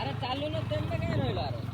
अरे चालू ना तेल में काय राहिलो अरे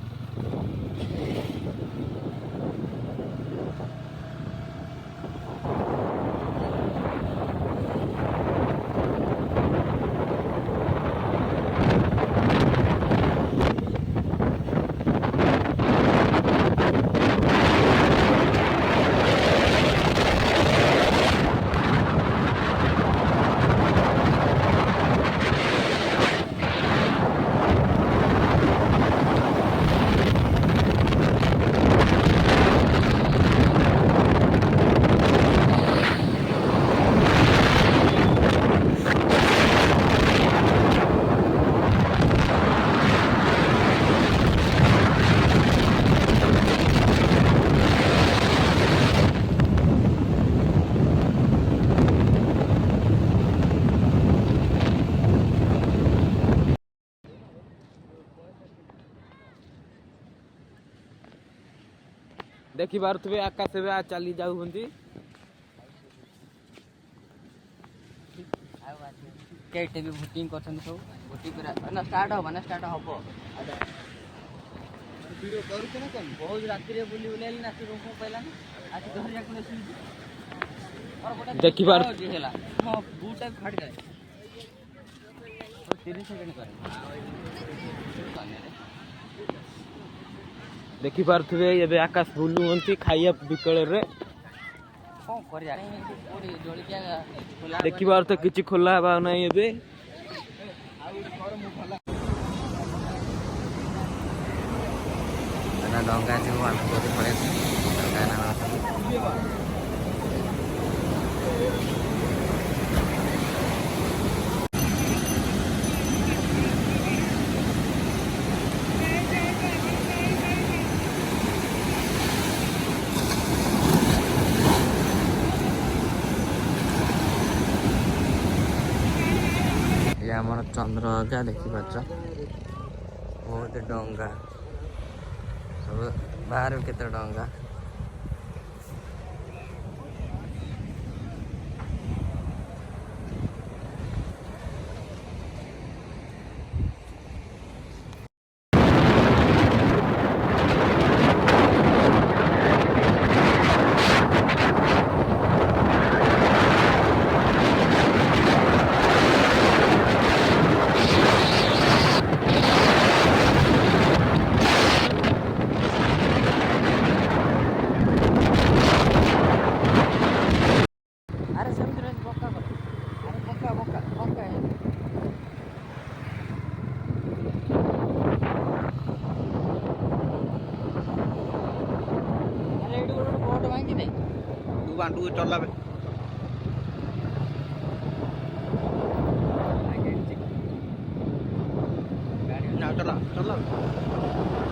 देखी पारे आकाश चली जाऊँ केटे भी भोटिंग करछन सब भोटिंग करा ना स्टार्ट हो ना स्टार्ट हो वीडियो करू के ना कम बहुत रात्रि रे बुली बुलेली ना रूम को पहिला ना आज घर जा कोन सुई और गोटा देखी पार हेला हां बूटा फाड़ गए और 30 सेकंड करे देखी पारे ये आकाश बुलुं खाइया विकल रे कौन करिया पूरी जोड़ी क्या देखी पार तो किछि खोला हवा नहीं एबे ना डंगा जो हम कोठी पड़े डंगा ना आमर चंद्रभागा देखिपार बहुत डंगा सब बाहर केते डंगा बांटू चला चला चला